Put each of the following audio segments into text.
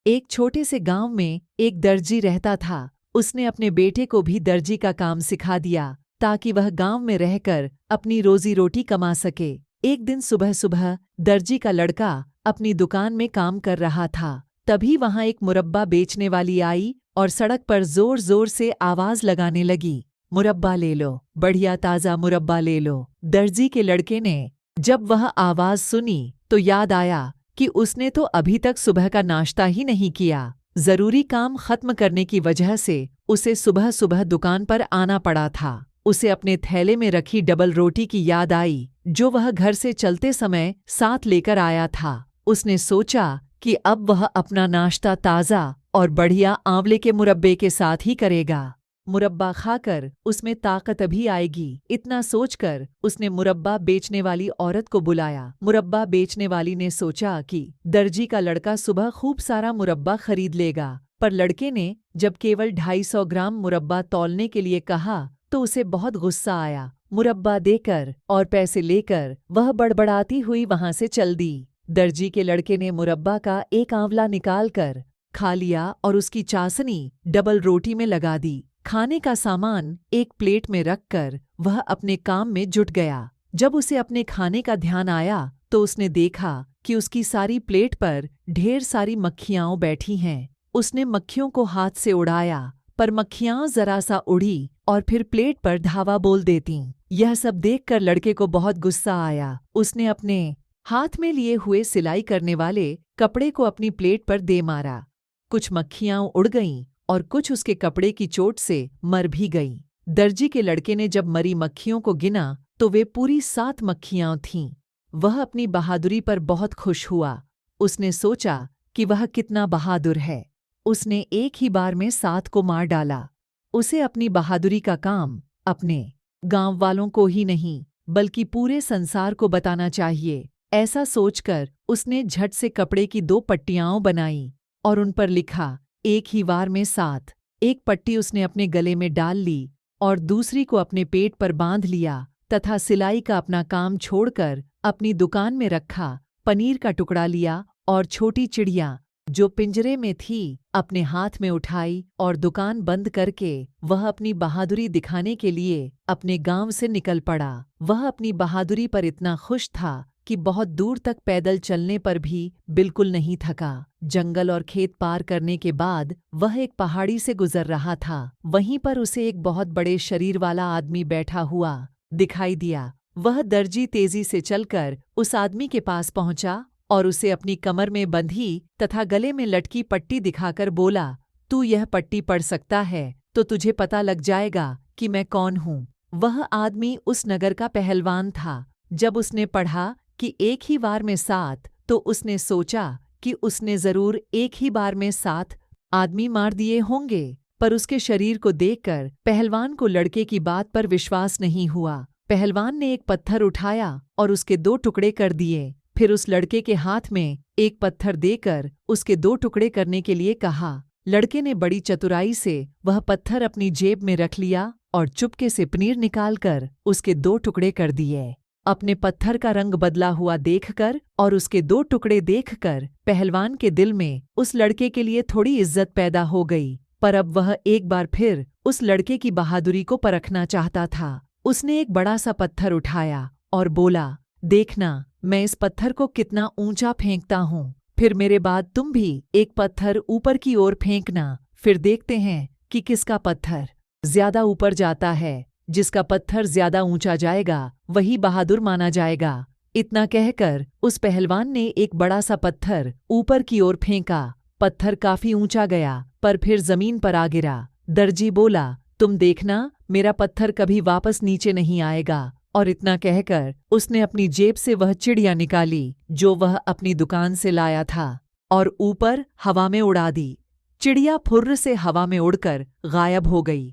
एक छोटे से गांव में एक दर्जी रहता था। उसने अपने बेटे को भी दर्जी का काम सिखा दिया ताकि वह गांव में रहकर अपनी रोजी रोटी कमा सके। एक दिन सुबह सुबह दर्जी का लड़का अपनी दुकान में काम कर रहा था। तभी वहां एक मुरब्बा बेचने वाली आई और सड़क पर जोर जोर से आवाज लगाने लगी, मुरब्बा ले लो, बढ़िया ताज़ा मुरब्बा ले लो। दर्जी के लड़के ने जब वह आवाज सुनी तो याद आया कि उसने तो अभी तक सुबह का नाश्ता ही नहीं किया। जरूरी काम खत्म करने की वजह से उसे सुबह सुबह दुकान पर आना पड़ा था। उसे अपने थैले में रखी डबल रोटी की याद आई जो वह घर से चलते समय साथ लेकर आया था। उसने सोचा कि अब वह अपना नाश्ता ताज़ा और बढ़िया आंवले के मुरब्बे के साथ ही करेगा। मुरब्बा खाकर उसमें ताकत भी आएगी। इतना सोचकर उसने मुरब्बा बेचने वाली औरत को बुलाया। मुरब्बा बेचने वाली ने सोचा कि दर्जी का लड़का सुबह खूब सारा मुरब्बा खरीद लेगा, पर लड़के ने जब केवल 250 ग्राम मुरब्बा तौलने के लिए कहा तो उसे बहुत गुस्सा आया। मुरब्बा देकर और पैसे लेकर वह बड़बड़ाती हुई वहां से चल दी। दर्जी के लड़के ने मुरब्बा का एक आंवला निकालकर खा लिया और उसकी चाशनी डबल रोटी में लगा दी। खाने का सामान एक प्लेट में रखकर वह अपने काम में जुट गया। जब उसे अपने खाने का ध्यान आया तो उसने देखा कि उसकी सारी प्लेट पर ढेर सारी मक्खियाँ बैठी हैं। उसने मक्खियों को हाथ से उड़ाया, पर मक्खियाँ जरा सा उड़ी और फिर प्लेट पर धावा बोल देतीं। यह सब देखकर लड़के को बहुत गुस्सा आया। उसने अपने हाथ में लिए हुए सिलाई करने वाले कपड़े को अपनी प्लेट पर दे मारा। कुछ मक्खियाँ उड़ गईं और कुछ उसके कपड़े की चोट से मर भी गईं। दर्जी के लड़के ने जब मरी मक्खियों को गिना तो वे पूरी 7 मक्खियाँ थीं। वह अपनी बहादुरी पर बहुत खुश हुआ। उसने सोचा कि वह कितना बहादुर है। उसने एक ही बार में 7 को मार डाला। उसे अपनी बहादुरी का काम अपने गांव वालों को ही नहीं बल्कि पूरे संसार को बताना चाहिए। ऐसा सोचकर उसने झट से कपड़े की 2 पट्टियाँ बनाई और उन पर लिखा, एक ही वार में 7। एक पट्टी उसने अपने गले में डाल ली और दूसरी को अपने पेट पर बांध लिया तथा सिलाई का अपना काम छोड़कर अपनी दुकान में रखा। पनीर का टुकड़ा लिया और छोटी चिड़िया जो पिंजरे में थी अपने हाथ में उठाई और दुकान बंद करके वह अपनी बहादुरी दिखाने के लिए अपने गांव से निकल पड़ा। वह अपनी बहादुरी पर इतना खुश था कि बहुत दूर तक पैदल चलने पर भी बिल्कुल नहीं थका। जंगल और खेत पार करने के बाद वह एक पहाड़ी से गुजर रहा था। वहीं पर उसे एक बहुत बड़े शरीर वाला आदमी बैठा हुआ दिखाई दिया। वह दर्जी तेजी से चलकर उस आदमी के पास पहुंचा और उसे अपनी कमर में बंधी तथा गले में लटकी पट्टी दिखाकर बोला, तू यह पट्टी पढ़ सकता है तो तुझे पता लग जाएगा कि मैं कौन हूँ। वह आदमी उस नगर का पहलवान था। जब उसने पढ़ा कि एक ही बार में 7 तो उसने सोचा कि उसने जरूर एक ही बार में 7 आदमी मार दिए होंगे, पर उसके शरीर को देखकर पहलवान को लड़के की बात पर विश्वास नहीं हुआ। पहलवान ने एक पत्थर उठाया और उसके 2 टुकड़े कर दिए। फिर उस लड़के के हाथ में एक पत्थर देकर उसके 2 टुकड़े करने के लिए कहा। लड़के ने बड़ी चतुराई से वह पत्थर अपनी जेब में रख लिया और चुपके से पनीर निकालकर उसके 2 टुकड़े कर दिए। अपने पत्थर का रंग बदला हुआ देखकर और उसके 2 टुकड़े देखकर पहलवान के दिल में उस लड़के के लिए थोड़ी इज्जत पैदा हो गई। पर अब वह एक बार फिर उस लड़के की बहादुरी को परखना चाहता था। उसने एक बड़ा सा पत्थर उठाया और बोला, देखना मैं इस पत्थर को कितना ऊंचा फेंकता हूँ। फिर मेरे बाद तुम भी एक पत्थर ऊपर की ओर फेंकना। फिर देखते हैं कि किसका पत्थर ज्यादा ऊपर जाता है। जिसका पत्थर ज्यादा ऊंचा जाएगा वही बहादुर माना जाएगा। इतना कहकर उस पहलवान ने एक बड़ा सा पत्थर ऊपर की ओर फेंका। पत्थर काफी ऊंचा गया पर फिर जमीन पर आ गिरा। दर्जी बोला, तुम देखना मेरा पत्थर कभी वापस नीचे नहीं आएगा। और इतना कहकर उसने अपनी जेब से वह चिड़िया निकाली जो वह अपनी दुकान से लाया था और ऊपर हवा में उड़ा दी। चिड़िया फुर्र से हवा में उड़कर गायब हो गई।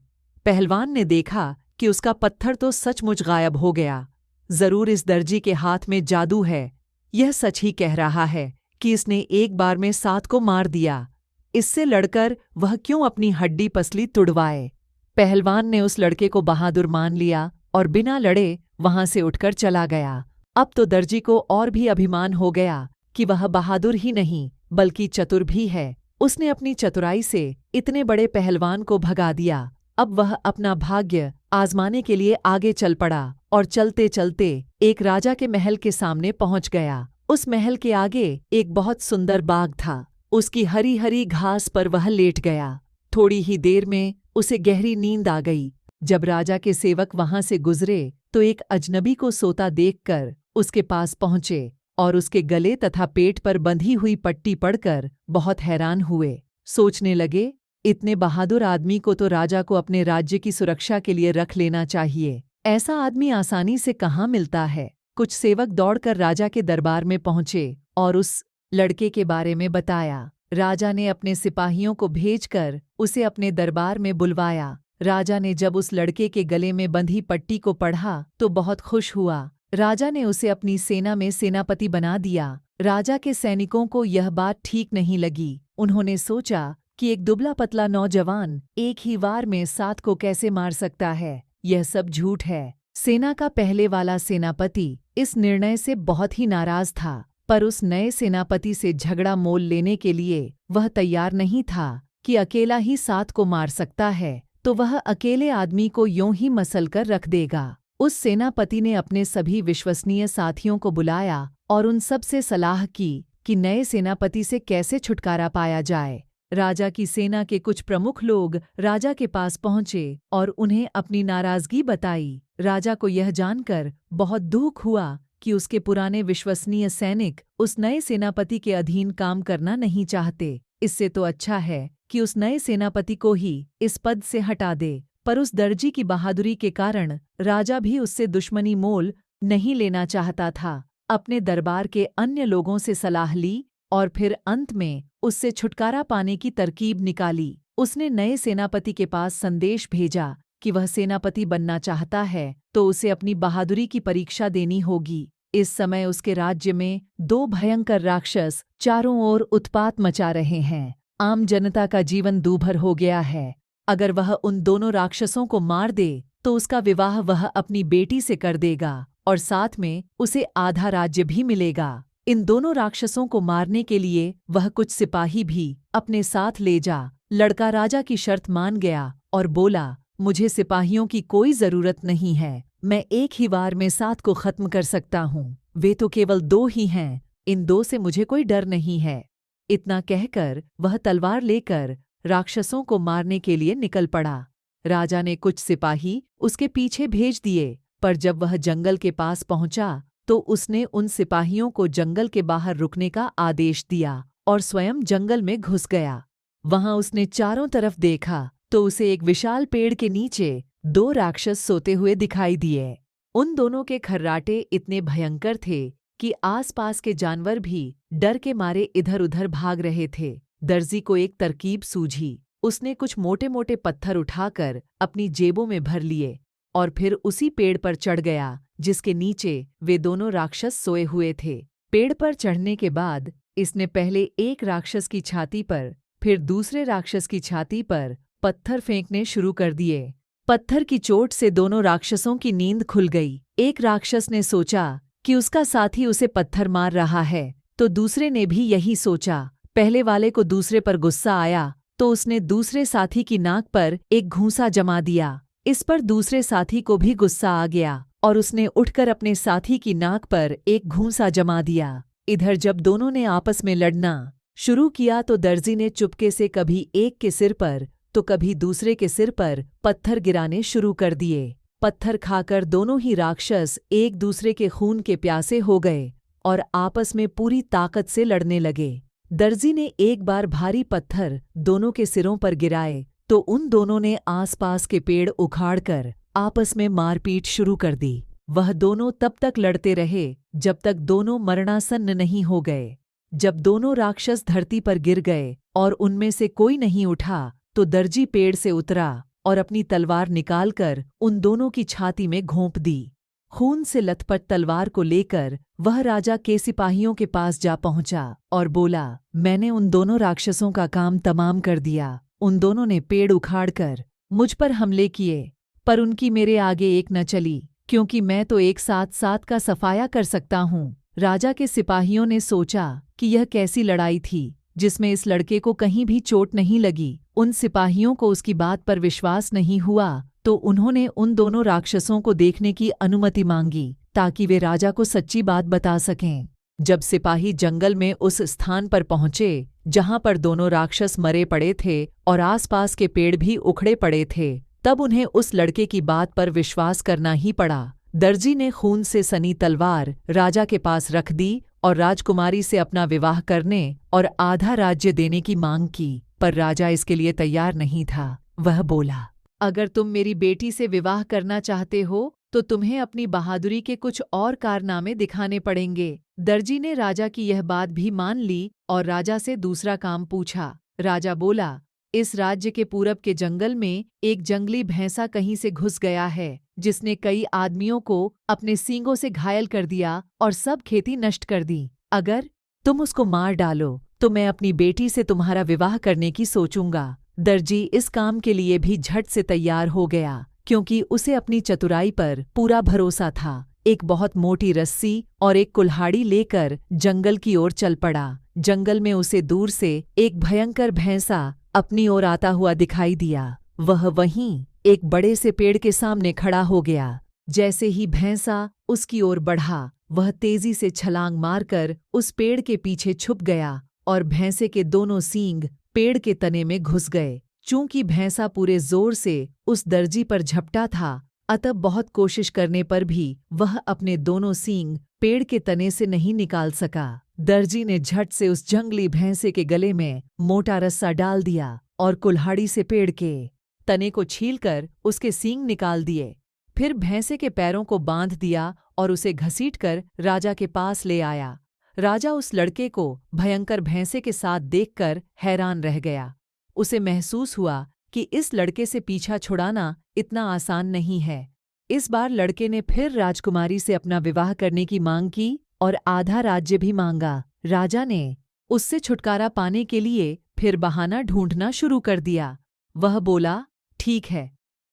पहलवान ने देखा कि उसका पत्थर तो सचमुच गायब हो गया। जरूर इस दर्जी के हाथ में जादू है। यह सच ही कह रहा है कि इसने एक बार में 7 को मार दिया। इससे लड़कर वह क्यों अपनी हड्डी पसली तुड़वाए। पहलवान ने उस लड़के को बहादुर मान लिया और बिना लड़े वहां से उठकर चला गया। अब तो दर्जी को और भी अभिमान हो गया कि वह बहादुर ही नहीं बल्कि चतुर भी है। उसने अपनी चतुराई से इतने बड़े पहलवान को भगा दिया। अब वह अपना भाग्य आजमाने के लिए आगे चल पड़ा और चलते चलते एक राजा के महल के सामने पहुंच गया। उस महल के आगे एक बहुत सुंदर बाग था। उसकी हरी हरी घास पर वह लेट गया। थोड़ी ही देर में उसे गहरी नींद आ गई। जब राजा के सेवक वहां से गुजरे तो एक अजनबी को सोता देखकर उसके पास पहुंचे और उसके गले तथा पेट पर बंधी हुई पट्टी पड़कर बहुत हैरान हुए। सोचने लगे, इतने बहादुर आदमी को तो राजा को अपने राज्य की सुरक्षा के लिए रख लेना चाहिए। ऐसा आदमी आसानी से कहाँ मिलता है। कुछ सेवक दौड़कर राजा के दरबार में पहुंचे और उस लड़के के बारे में बताया। राजा ने अपने सिपाहियों को भेजकर उसे अपने दरबार में बुलवाया। राजा ने जब उस लड़के के गले में बंधी पट्टी को पढ़ा तो बहुत खुश हुआ। राजा ने उसे अपनी सेना में सेनापति बना दिया। राजा के सैनिकों को यह बात ठीक नहीं लगी। उन्होंने सोचा कि एक दुबला पतला नौजवान एक ही वार में 7 को कैसे मार सकता है। यह सब झूठ है। सेना का पहले वाला सेनापति इस निर्णय से बहुत ही नाराज था, पर उस नए सेनापति से झगड़ा मोल लेने के लिए वह तैयार नहीं था कि अकेला ही 7 को मार सकता है तो वह अकेले आदमी को यूं ही मसल कर रख देगा। उस सेनापति ने अपने सभी विश्वसनीय साथियों को बुलाया और उन सब से सलाह की कि नए सेनापति से कैसे छुटकारा पाया जाए। राजा की सेना के कुछ प्रमुख लोग राजा के पास पहुंचे और उन्हें अपनी नाराजगी बताई। राजा को यह जानकर बहुत दुख हुआ कि उसके पुराने विश्वसनीय सैनिक उस नए सेनापति के अधीन काम करना नहीं चाहते। इससे तो अच्छा है कि उस नए सेनापति को ही इस पद से हटा दे। पर उस दर्जी की बहादुरी के कारण राजा भी उससे दुश्मनी मोल नहीं लेना चाहता था। अपने दरबार के अन्य लोगों से सलाह ली और फिर अंत में उससे छुटकारा पाने की तरकीब निकाली। उसने नए सेनापति के पास संदेश भेजा कि वह सेनापति बनना चाहता है तो उसे अपनी बहादुरी की परीक्षा देनी होगी। इस समय उसके राज्य में 2 भयंकर राक्षस चारों ओर उत्पात मचा रहे हैं। आम जनता का जीवन दूभर हो गया है। अगर वह उन दोनों राक्षसों को मार दे तो उसका विवाह वह अपनी बेटी से कर देगा और साथ में उसे आधा राज्य भी मिलेगा। इन दोनों राक्षसों को मारने के लिए वह कुछ सिपाही भी अपने साथ ले जा। लड़का राजा की शर्त मान गया और बोला, मुझे सिपाहियों की कोई जरूरत नहीं है। मैं एक ही वार में 7 को खत्म कर सकता हूँ। वे तो केवल 2 ही हैं। इन 2 से मुझे कोई डर नहीं है। इतना कहकर वह तलवार लेकर राक्षसों को मारने के लिए निकल पड़ा। राजा ने कुछ सिपाही उसके पीछे भेज दिए, पर जब वह जंगल के पास पहुंचा तो उसने उन सिपाहियों को जंगल के बाहर रुकने का आदेश दिया और स्वयं जंगल में घुस गया। वहां उसने चारों तरफ देखा तो उसे एक विशाल पेड़ के नीचे 2 राक्षस सोते हुए दिखाई दिए। उन दोनों के खर्राटे इतने भयंकर थे कि आसपास के जानवर भी डर के मारे इधर-उधर भाग रहे थे। दर्जी को एक तरकीब सूझी। उसने कुछ मोटे मोटे पत्थर उठाकर अपनी जेबों में भर लिए और फिर उसी पेड़ पर चढ़ गया जिसके नीचे वे दोनों राक्षस सोए हुए थे। पेड़ पर चढ़ने के बाद इसने पहले एक राक्षस की छाती पर फिर दूसरे राक्षस की छाती पर पत्थर फेंकने शुरू कर दिए। पत्थर की चोट से दोनों राक्षसों की नींद खुल गई। एक राक्षस ने सोचा कि उसका साथी उसे पत्थर मार रहा है तो दूसरे ने भी यही सोचा। पहले वाले को दूसरे पर गुस्सा आया तो उसने दूसरे साथी की नाक पर एक घूंसा जमा दिया। इस पर दूसरे साथी को भी गुस्सा आ गया और उसने उठकर अपने साथी की नाक पर एक घूंसा जमा दिया। इधर जब दोनों ने आपस में लड़ना शुरू किया तो दर्जी ने चुपके से कभी एक के सिर पर तो कभी दूसरे के सिर पर पत्थर गिराने शुरू कर दिए। पत्थर खाकर दोनों ही राक्षस एक दूसरे के खून के प्यासे हो गए और आपस में पूरी ताकत से लड़ने लगे। दर्जी ने एक बार भारी पत्थर दोनों के सिरों पर गिराए तो उन दोनों ने आसपास के पेड़ उखाड़कर आपस में मारपीट शुरू कर दी। वह दोनों तब तक लड़ते रहे जब तक दोनों मरणासन्न नहीं हो गए। जब दोनों राक्षस धरती पर गिर गए और उनमें से कोई नहीं उठा तो दर्जी पेड़ से उतरा और अपनी तलवार निकालकर उन दोनों की छाती में घोंप दी। खून से लथपथ तलवार को लेकर वह राजा के सिपाहियों के पास जा पहुंचा और बोला, मैंने उन दोनों राक्षसों का काम तमाम कर दिया। उन दोनों ने पेड़ उखाड़कर मुझ पर हमले किए, पर उनकी मेरे आगे एक न चली, क्योंकि मैं तो एक साथ 7 का सफाया कर सकता हूँ। राजा के सिपाहियों ने सोचा कि यह कैसी लड़ाई थी। जिसमें इस लड़के को कहीं भी चोट नहीं लगी। उन सिपाहियों को उसकी बात पर विश्वास नहीं हुआ तो उन्होंने उन दोनों राक्षसों को देखने की अनुमति मांगी ताकि वे राजा को सच्ची बात बता सकें। जब सिपाही जंगल में उस स्थान पर पहुंचे जहां पर दोनों राक्षस मरे पड़े थे और आसपास के पेड़ भी उखड़े पड़े थे, तब उन्हें उस लड़के की बात पर विश्वास करना ही पड़ा। दर्जी ने खून से सनी तलवार राजा के पास रख दी और राजकुमारी से अपना विवाह करने और आधा राज्य देने की मांग की, पर राजा इसके लिए तैयार नहीं था। वह बोला, अगर तुम मेरी बेटी से विवाह करना चाहते हो तो तुम्हें अपनी बहादुरी के कुछ और कारनामे दिखाने पड़ेंगे। दर्जी ने राजा की यह बात भी मान ली और राजा से दूसरा काम पूछा। राजा बोला, इस राज्य के पूरब के जंगल में एक जंगली भैंसा कहीं से घुस गया है, जिसने कई आदमियों को अपने सींगों से घायल कर दिया और सब खेती नष्ट कर दी। अगर तुम उसको मार डालो तो मैं अपनी बेटी से तुम्हारा विवाह करने की सोचूंगा। दर्जी इस काम के लिए भी झट से तैयार हो गया, क्योंकि उसे अपनी चतुराई पर पूरा भरोसा था। एक बहुत मोटी रस्सी और एक कुल्हाड़ी लेकर जंगल की ओर चल पड़ा। जंगल में उसे दूर से एक भयंकर भैंसा अपनी ओर आता हुआ दिखाई दिया। वह वहीं एक बड़े से पेड़ के सामने खड़ा हो गया। जैसे ही भैंसा उसकी ओर बढ़ा, वह तेजी से छलांग मारकर उस पेड़ के पीछे छुप गया और भैंसे के दोनों सींग पेड़ के तने में घुस गए। चूंकि भैंसा पूरे जोर से उस दर्जी पर झपटा था, अतः बहुत कोशिश करने पर भी वह अपने दोनों सींग पेड़ के तने से नहीं निकाल सका। दर्जी ने झट से उस जंगली भैंसे के गले में मोटा रस्सा डाल दिया और कुल्हाड़ी से पेड़ के तने को छीलकर उसके सींग निकाल दिए। फिर भैंसे के पैरों को बांध दिया और उसे घसीटकर राजा के पास ले आया। राजा उस लड़के को भयंकर भैंसे के साथ देखकर हैरान रह गया। उसे महसूस हुआ कि इस लड़के से पीछा छुड़ाना इतना आसान नहीं है। इस बार लड़के ने फिर राजकुमारी से अपना विवाह करने की मांग की और आधा राज्य भी मांगा। राजा ने उससे छुटकारा पाने के लिए फिर बहाना ढूंढना शुरू कर दिया। वह बोला, ठीक है,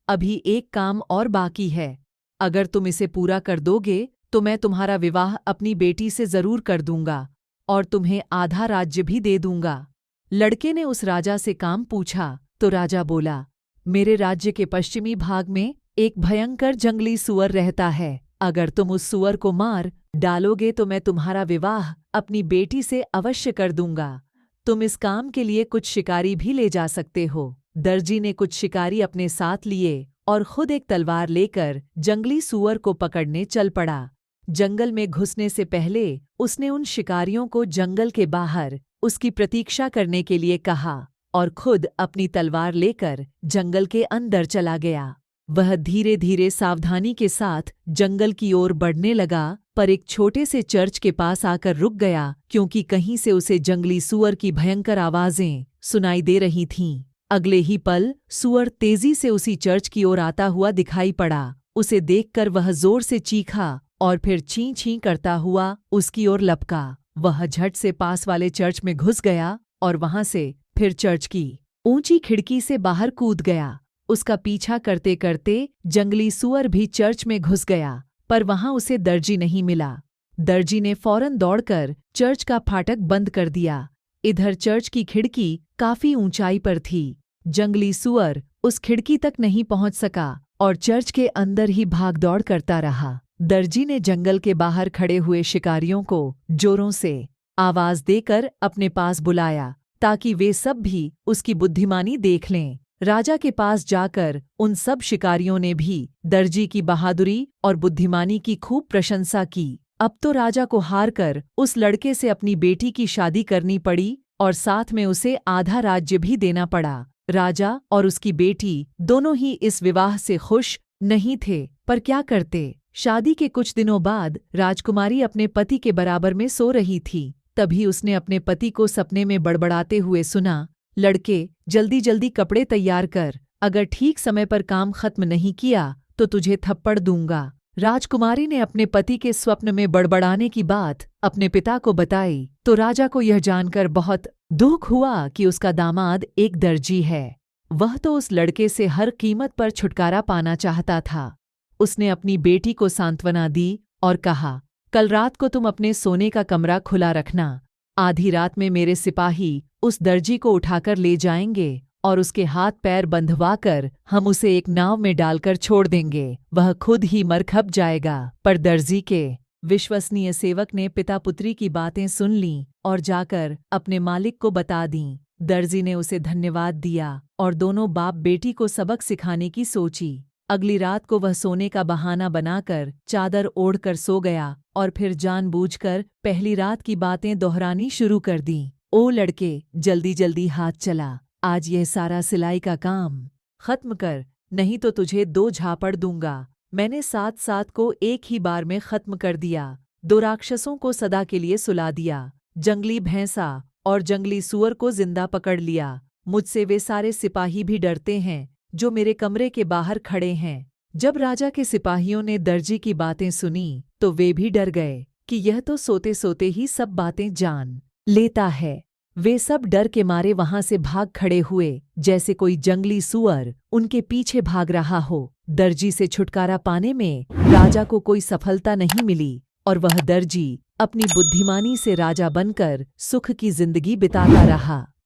अभी एक काम और बाकी है। अगर तुम इसे पूरा कर दोगे तो मैं तुम्हारा विवाह अपनी बेटी से जरूर कर दूंगा और तुम्हें आधा राज्य भी दे दूंगा। लड़के ने उस राजा से काम पूछा तो राजा बोला, मेरे राज्य के पश्चिमी भाग में एक भयंकर जंगली सूअर रहता है। अगर तुम उस सूअर को मार डालोगे तो मैं तुम्हारा विवाह अपनी बेटी से अवश्य कर दूंगा। तुम इस काम के लिए कुछ शिकारी भी ले जा सकते हो। दर्जी ने कुछ शिकारी अपने साथ लिए और खुद एक तलवार लेकर जंगली सूअर को पकड़ने चल पड़ा। जंगल में घुसने से पहले उसने उन शिकारियों को जंगल के बाहर उसकी प्रतीक्षा करने के लिए कहा और खुद अपनी तलवार लेकर जंगल के अंदर चला गया। वह धीरे धीरे सावधानी के साथ जंगल की ओर बढ़ने लगा, पर एक छोटे से चर्च के पास आकर रुक गया, क्योंकि कहीं से उसे जंगली सूअर की भयंकर आवाजें सुनाई दे रही थीं। अगले ही पल सूअर तेजी से उसी चर्च की ओर आता हुआ दिखाई पड़ा। उसे देखकर वह जोर से चीखा और फिर चीं चीं करता हुआ उसकी ओर लपका। वह झट से पास वाले चर्च में घुस गया और वहां से फिर चर्च की ऊंची खिड़की से बाहर कूद गया। उसका पीछा करते करते जंगली सूअर भी चर्च में घुस गया, पर वहां उसे दर्जी नहीं मिला। दर्जी ने फौरन दौड़कर चर्च का फाटक बंद कर दिया। इधर चर्च की खिड़की काफी ऊंचाई पर थी। जंगली सूअर उस खिड़की तक नहीं पहुंच सका और चर्च के अंदर ही भाग दौड़ करता रहा। दर्जी ने जंगल के बाहर खड़े हुए शिकारियों को जोरों से आवाज देकर अपने पास बुलाया, ताकि वे सब भी उसकी बुद्धिमानी देख लें। राजा के पास जाकर उन सब शिकारियों ने भी दर्जी की बहादुरी और बुद्धिमानी की खूब प्रशंसा की। अब तो राजा को हार कर उस लड़के से अपनी बेटी की शादी करनी पड़ी और साथ में उसे आधा राज्य भी देना पड़ा। राजा और उसकी बेटी दोनों ही इस विवाह से खुश नहीं थे, पर क्या करते। शादी के कुछ दिनों बाद राजकुमारी अपने पति के बराबर में सो रही थी। तभी उसने अपने पति को सपने में बड़बड़ाते हुए सुना, लड़के, जल्दी जल्दी कपड़े तैयार कर, अगर ठीक समय पर काम खत्म नहीं किया तो तुझे थप्पड़ दूंगा। राजकुमारी ने अपने पति के स्वप्न में बड़बड़ाने की बात अपने पिता को बताई तो राजा को यह जानकर बहुत दुख हुआ कि उसका दामाद एक दर्जी है। वह तो उस लड़के से हर कीमत पर छुटकारा पाना चाहता था। उसने अपनी बेटी को सांत्वना दी और कहा, कल रात को तुम अपने सोने का कमरा खुला रखना। आधी रात में मेरे सिपाही उस दर्जी को उठाकर ले जाएंगे और उसके हाथ पैर बंधवाकर हम उसे एक नाव में डालकर छोड़ देंगे। वह खुद ही मर खप जाएगा। पर दर्जी के विश्वसनीय सेवक ने पिता पुत्री की बातें सुन लीं और जाकर अपने मालिक को बता दीं। दर्जी ने उसे धन्यवाद दिया और दोनों बाप बेटी को सबक सिखाने की सोची। अगली रात को वह सोने का बहाना बनाकर चादर ओढ़कर सो गया और फिर जानबूझकर पहली रात की बातें दोहरानी शुरू कर दीं। ओ लड़के, जल्दी जल्दी हाथ चला, आज यह सारा सिलाई का काम खत्म कर, नहीं तो तुझे 2 झापड़ दूंगा। मैंने 7 को एक ही बार में खत्म कर दिया। 2 राक्षसों को सदा के लिए सुला दिया, जंगली भैंसा और जंगली सूअर को जिंदा पकड़ लिया। मुझसे वे सारे सिपाही भी डरते हैं जो मेरे कमरे के बाहर खड़े हैं। जब राजा के सिपाहियों ने दर्जी की बातें सुनी तो वे भी डर गए कि यह तो सोते सोते ही सब बातें जान लेता है। वे सब डर के मारे वहां से भाग खड़े हुए जैसे कोई जंगली सूअर उनके पीछे भाग रहा हो। दर्जी से छुटकारा पाने में राजा को कोई सफलता नहीं मिली और वह दर्जी अपनी बुद्धिमानी से राजा बनकर सुख की जिंदगी बिताता रहा।